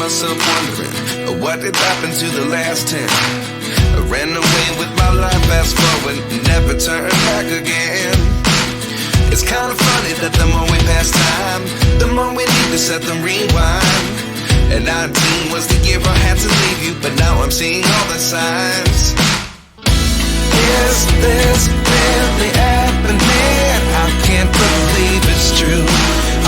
myself wondering what did happen to the last 10. I ran away with my life, fast forward, never turn back again. It's kind of funny that the more we pass time, the more we need to set them rewind. And 19 was the year I had to leave you, but now I'm seeing all the signs. Is this really happening? I can't believe it's true.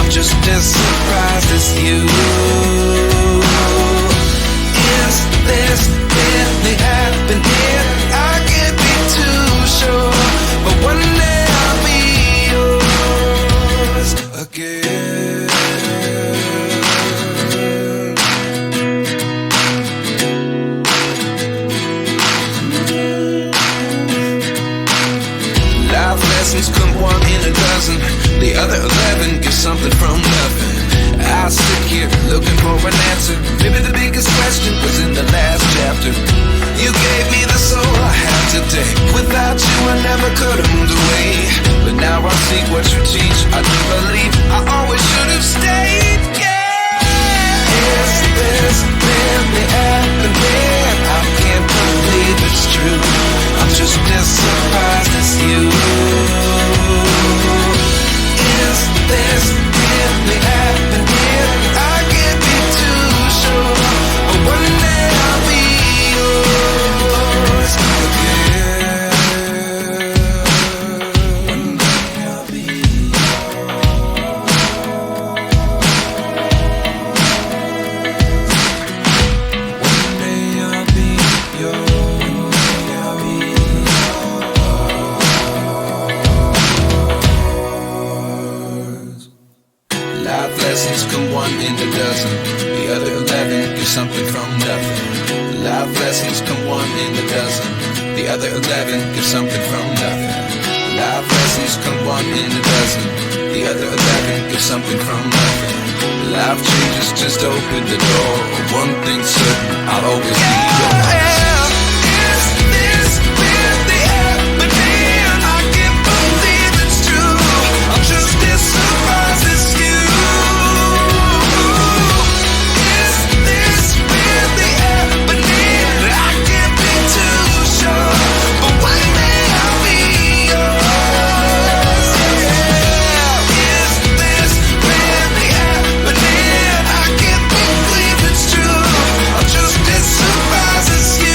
I'm just as surprised as you. Is this really happening? I can't be too sure, but one day I'll be yours again. Life lessons come one in a dozen. The other 11 get something from nothing. I sit here looking for an answer. Maybe the biggest question was in the last chapter. You gave me the soul I have today. Without you I never could have moved away. But now I see what you teach. I do believe I always should have stayed. Yeah. Is this really happening? I can't believe it's true. I'm just as surprised as you. Is this really happening? I can't be too sure, but one day I'll be yours again. One day I'll be yours. One day I'll be yours. I'll be yours. Life lessons come one in a dozen. The other 11 get something from nothing. Life lessons come one in a dozen. The other 11 get something from nothing. Life lessons come one in a dozen. The other 11 get something from nothing. Life changes just open the door. One thing's certain, I'll always be yours. Is this really happening? I can't believe it's true. I'm just as surprised as you. Is this really happening? I can't be too sure, but one day I'll be yours. Yeah. Is this really happening? I can't believe it's true. I'm just as surprised as you.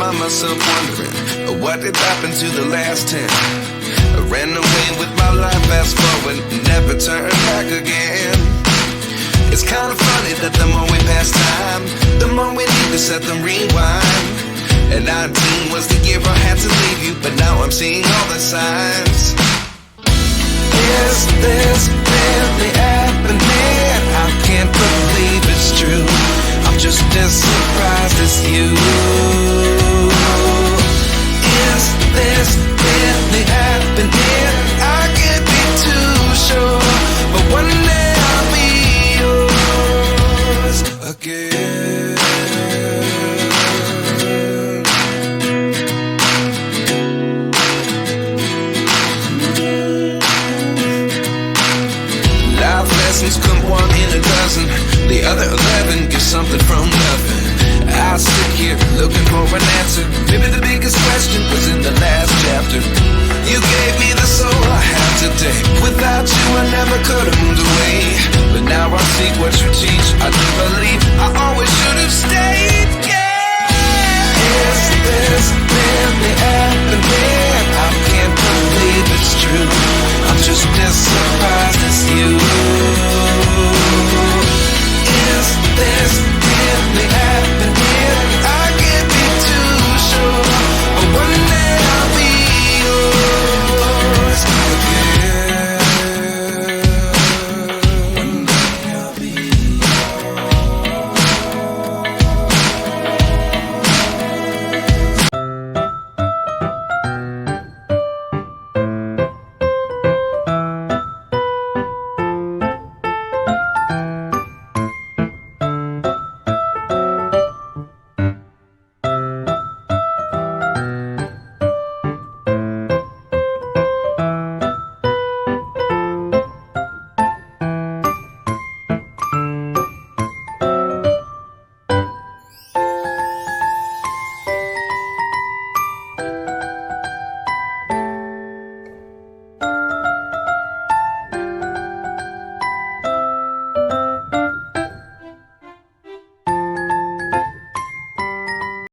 find myself wondering what did happen to the last 10. I ran away with my life, fast forward, never turn back again. It's kind of funny that the more we pass time, the more we need to set them rewind. And 19 was the year I had to leave you, but now I'm seeing all the signs. Is this really happening? I can't believe it's true. I'm just as surprised as you. Is this really happening? I can't be too sure, but one day I'll be yours again. Life lessons come one in a dozen. The other 11 get something from nothing. I sit here looking for an answer. Maybe the biggest question was in the last chapter. You gave me the soul I have today. Without you I never could have